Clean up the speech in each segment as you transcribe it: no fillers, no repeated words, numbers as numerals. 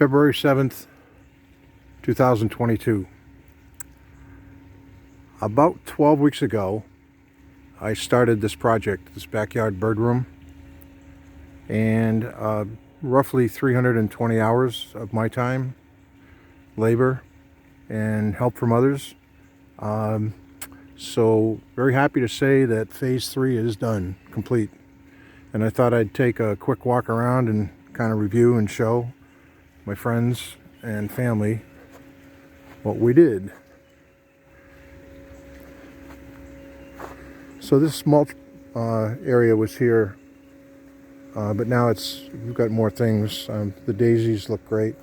February 7th, 2022. About 12 weeks ago, I started this project, this backyard bird room, and roughly 320 hours of my time, labor, and help from others. So very happy to say that phase 3 is done, complete. And I thought I'd take a quick walk around and kind of review and show my friends and family what we did. So this mulch area was here, but now we've got more things. The daisies look great.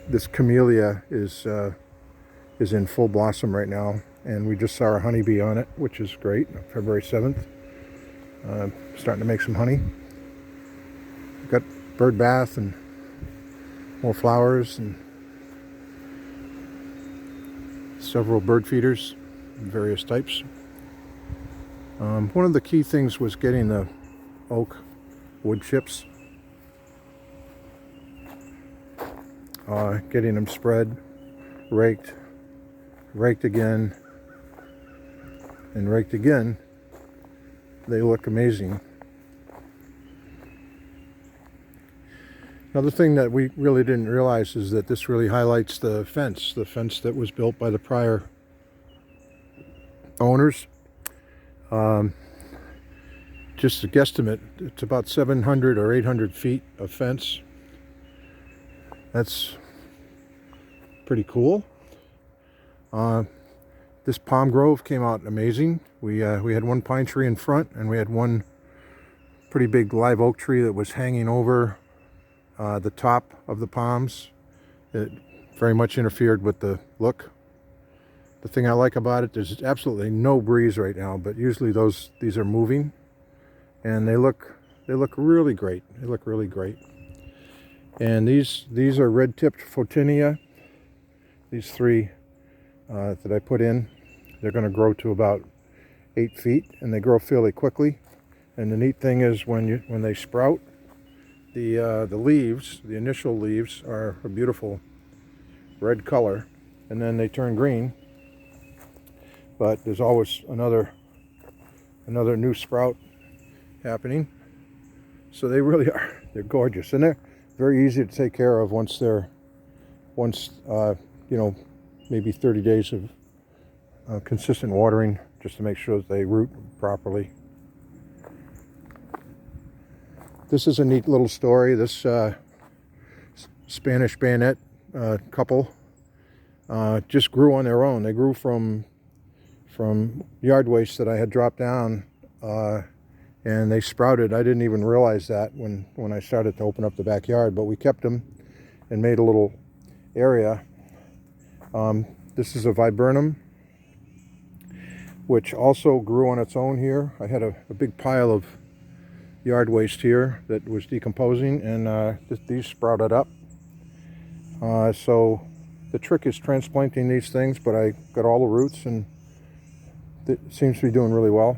This camellia is in full blossom right now, and we just saw a honeybee on it, which is great. February 7th, starting to make some honey. We've got bird bath and more flowers and several bird feeders of various types. One of the key things was getting the oak wood chips, getting them spread, raked again, and raked again. They look amazing. Another thing that we really didn't realize is that this really highlights the fence that was built by the prior owners. Just a guesstimate, it's about 700 or 800 feet of fence. That's pretty cool. This palm grove came out amazing. We had one pine tree in front, and we had one pretty big live oak tree that was hanging over the top of the palms. It very much interfered with the look. The thing I like about it, there's absolutely no breeze right now, but usually these are moving, and they look really great. They look really great. And these are red-tipped photinia. These three that I put in, they're going to grow to about 8 feet, and they grow fairly quickly. And the neat thing is when they sprout, the leaves, the initial leaves, are a beautiful red color, and then they turn green. But there's always another new sprout happening. So they really are. They're gorgeous, and they're very easy to take care of once maybe 30 days of consistent watering, just to make sure that they root properly. This is a neat little story. This Spanish bayonet couple just grew on their own. They grew from yard waste that I had dropped down, and they sprouted. I didn't even realize that when I started to open up the backyard, but we kept them and made a little area. This is a Viburnum, which also grew on its own here. I had a big pile of yard waste here that was decomposing, and these sprouted up. So the trick is transplanting these things, but I got all the roots, and it seems to be doing really well.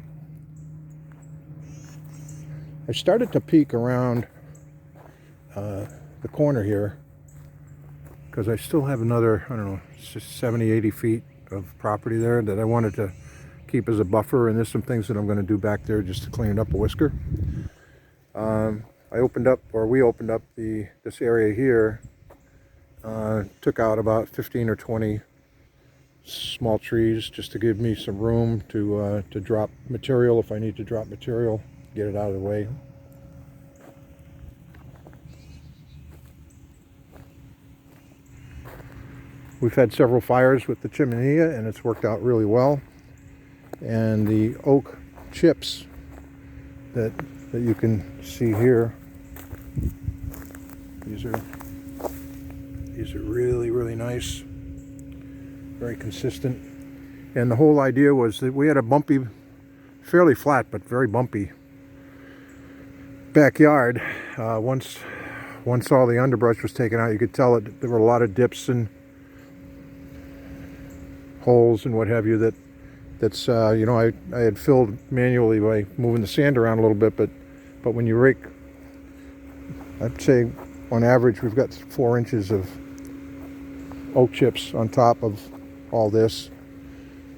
I started to peek around the corner here because I still have another, I don't know, 70, 80 feet of property there that I wanted to keep as a buffer, and there's some things that I'm going to do back there just to clean it up a whisker. We opened up this area here, took out about 15 or 20 small trees just to give me some room to drop material if I need to drop material, get it out of the way. We've had several fires with the chiminea, and it's worked out really well. And the oak chips that you can see here, these are really, really nice, very consistent. And the whole idea was that we had a bumpy, fairly flat but very bumpy backyard. Once all the underbrush was taken out, you could tell that there were a lot of dips and holes and what have you I had filled manually by moving the sand around a little bit, but when you rake I'd say on average we've got 4 inches of oak chips on top of all this.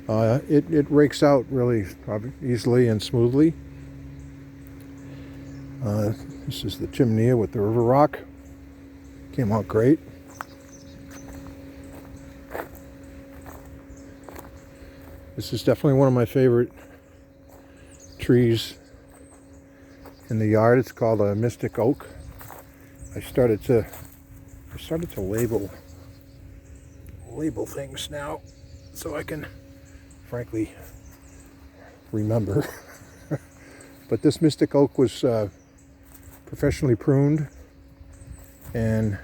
It rakes out really easily and smoothly. This is the chimney with the river rock. Came out great. This is definitely one of my favorite trees in the yard. It's called a mystic oak. I started to label things now so I can frankly remember. But this mystic oak was professionally pruned, and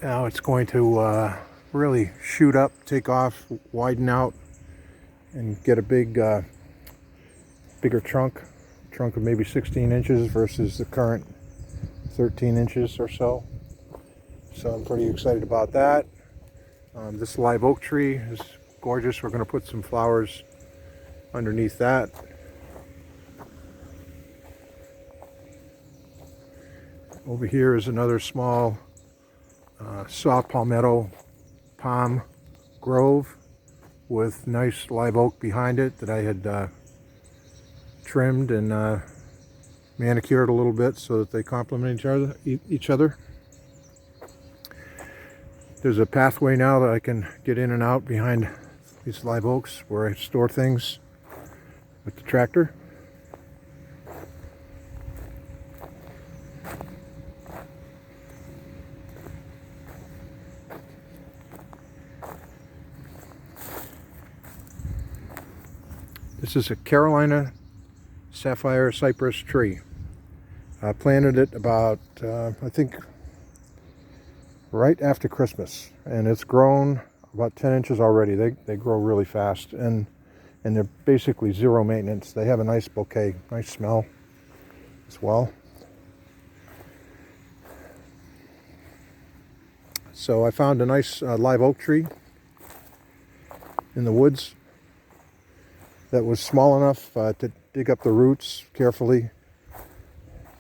now it's going to really shoot up, take off, widen out, and get a bigger trunk of maybe 16 inches versus the current 13 inches or so. So I'm pretty excited about that. This live oak tree is gorgeous. We're going to put some flowers underneath that. Over here is another small saw palmetto palm grove with nice live oak behind it that I had trimmed and manicured a little bit so that they complement each other. There's a pathway now that I can get in and out behind these live oaks where I store things with the tractor. This is a Carolina sapphire cypress tree. I planted it about, I think, right after Christmas, and it's grown about 10 inches already. They grow really fast, and they're basically zero maintenance. They have a nice bouquet, nice smell as well. So I found a nice live oak tree in the woods that was small enough to dig up the roots carefully.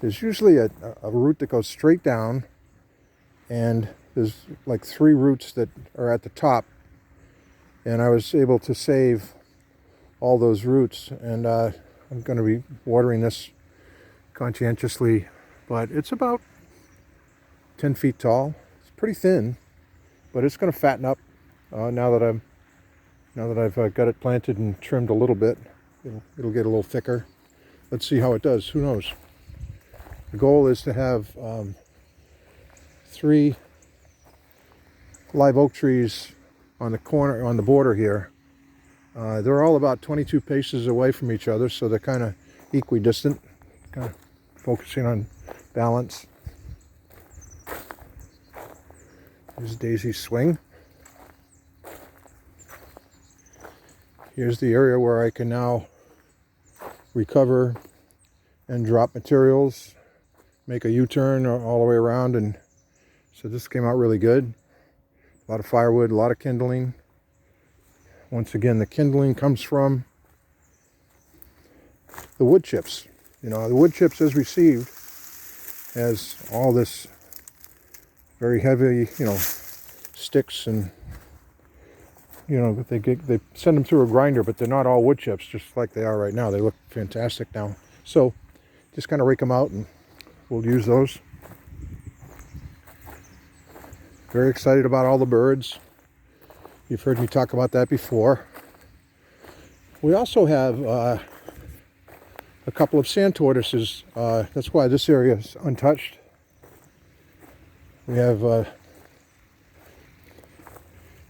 There's usually a root that goes straight down, and there's like 3 roots that are at the top, and I was able to save all those roots, and I'm going to be watering this conscientiously, but it's about 10 feet tall. It's pretty thin, but it's going to fatten up now that I've got it planted and trimmed a little bit. It'll get a little thicker. Let's see how it does. Who knows? The goal is to have 3 live oak trees on the border here. They're all about 22 paces away from each other, so they're kind of equidistant, kind of focusing on balance. Here's Daisy's swing. Here's the area where I can now recover and drop materials, make a U-turn all the way around, and so this came out really good. A lot of firewood, a lot of kindling. Once again, the kindling comes from the wood chips. You know, the wood chips as received has all this very heavy, sticks, and they send them through a grinder, but they're not all wood chips, just like they are right now. They look fantastic now. So just kind of rake them out, and we'll use those. Very excited about all the birds. You've heard me talk about that before. We also have a couple of sand tortoises. That's why this area is untouched. We have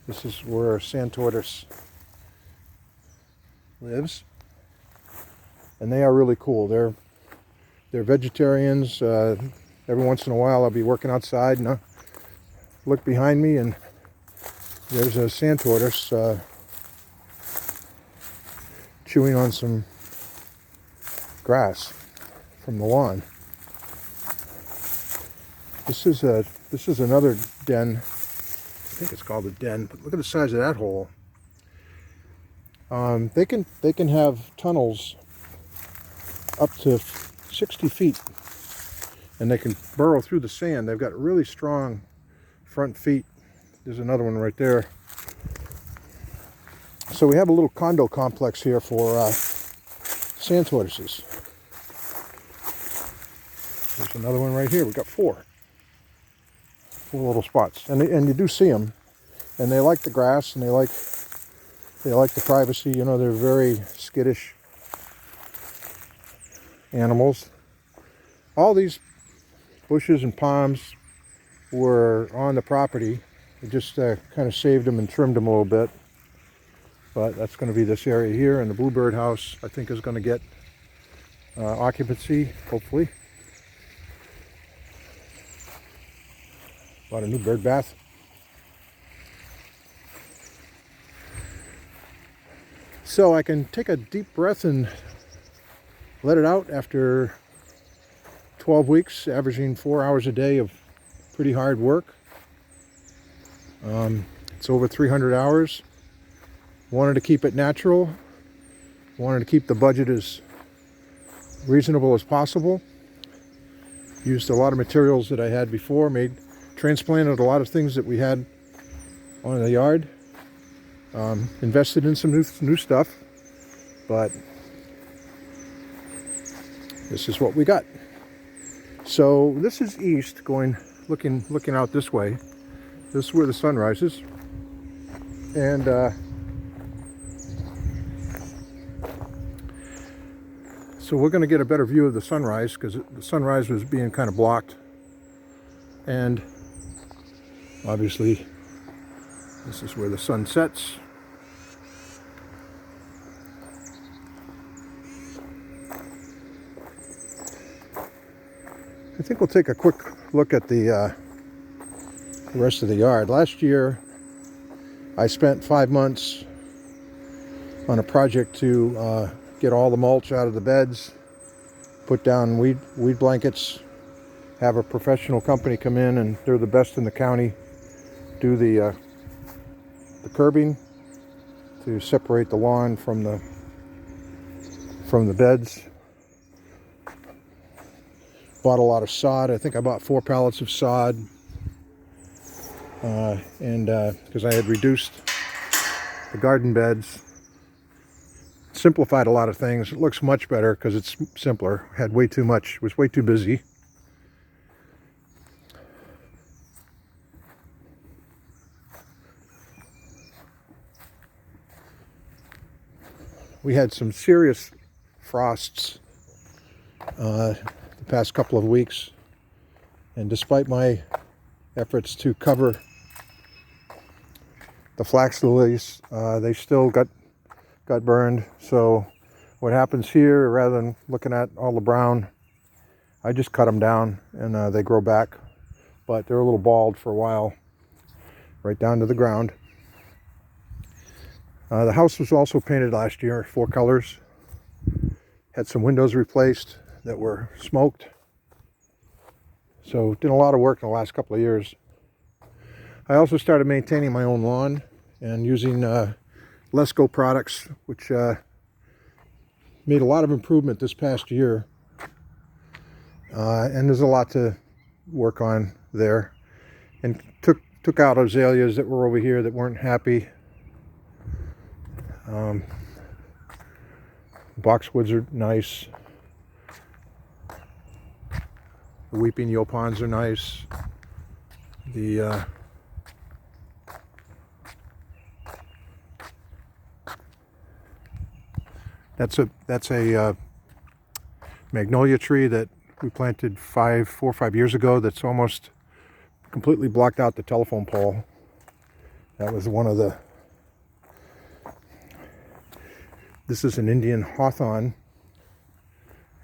this is where a sand tortoise lives, and they are really cool. They're vegetarians. Every once in a while I'll be working outside and I look behind me, and there's a sand tortoise chewing on some grass from the lawn. This is another den. I think it's called a den, but look at the size of that hole. They can have tunnels up to 60 feet and they can burrow through the sand. They've got really strong front feet. There's another one right there. So we have a little condo complex here for sand tortoises. There's another one right here. We've got four little spots, and you do see them, and they like the grass, and they like the privacy. You know, they're very skittish animals. All these bushes and palms were on the property. We just kind of saved them and trimmed them a little bit. But that's going to be this area here, and the bluebird house, I think, is going to get occupancy, hopefully. Bought a new bird bath. So I can take a deep breath and let it out after 12 weeks, averaging 4 hours a day of pretty hard work. It's over 300 hours. Wanted to keep it natural. Wanted to keep the budget as reasonable as possible. Used a lot of materials that I had before, transplanted a lot of things that we had on the yard. Invested in some new stuff, but this is what we got. So this is east, looking out this way. This is where the sun rises, and so we're going to get a better view of the sunrise, because the sunrise was being kind of blocked, and obviously this is where the sun sets. I think we'll take a quick look at the rest of the yard. Last year I spent 5 months on a project to get all the mulch out of the beds, put down weed blankets, have a professional company come in, and they're the best in the county, do the curbing to separate the lawn from the beds. Bought a lot of sod. I think I bought 4 pallets of sod, and because I had reduced the garden beds, simplified a lot of things. It looks much better because it's simpler. Had way too much, was way too busy. We had some serious frosts the past couple of weeks, and despite my efforts to cover the flax lilies, they still got burned. So what happens here, rather than looking at all the brown, I just cut them down, and they grow back, but they're a little bald for a while, right down to the ground. The house was also painted last year, 4 colors. Had some windows replaced that were smoked. So did a lot of work in the last couple of years. I also started maintaining my own lawn and using Lesco products, which made a lot of improvement this past year. And there's a lot to work on there. And took out azaleas that were over here that weren't happy. Boxwoods are nice. The weeping yopons are nice. That's a magnolia tree that we planted 4 or 5 years ago. That's almost completely blocked out the telephone pole. That was one of the. This is an Indian hawthorn,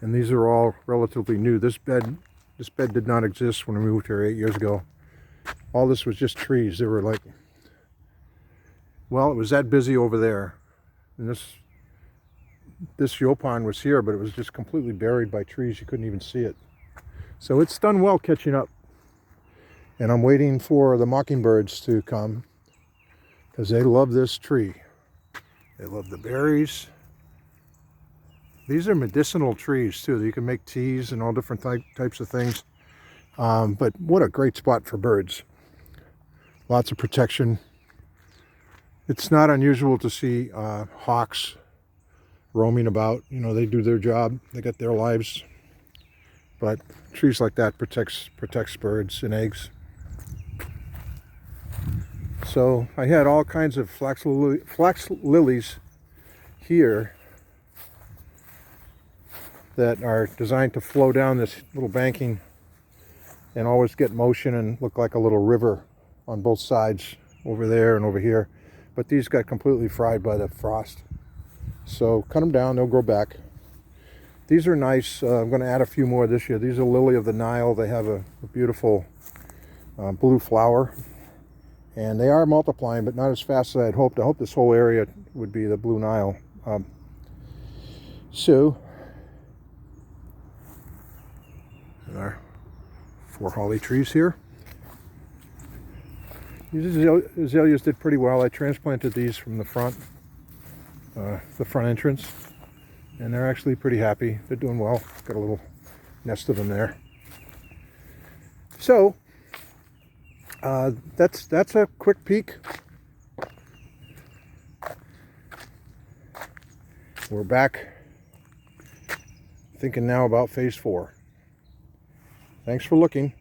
and these are all relatively new. This bed did not exist when we moved here 8 years ago. All this was just trees. They were like, well, it was that busy over there, and this yopon was here, but it was just completely buried by trees. You couldn't even see it. So it's done well catching up, and I'm waiting for the mockingbirds to come, because they love this tree. They love the berries. These are medicinal trees too. You can make teas and all different types of things. But what a great spot for birds. Lots of protection. It's not unusual to see hawks roaming about. You know, they do their job. They got their lives. But trees like that protects birds and eggs. So I had all kinds of flax lilies here that are designed to flow down this little banking and always get motion and look like a little river on both sides, over there and over here. But these got completely fried by the frost. So cut them down, they'll grow back. These are nice. I'm going to add a few more this year. These are lily of the Nile. They have a beautiful blue flower. And they are multiplying, but not as fast as I'd hoped. I hope this whole area would be the blue Nile. So, our 4 holly trees here. These azaleas did pretty well. I transplanted these from the front entrance, and they're actually pretty happy. They're doing well. Got a little nest of them there. So that's a quick peek. We're back thinking now about phase 4. Thanks for looking.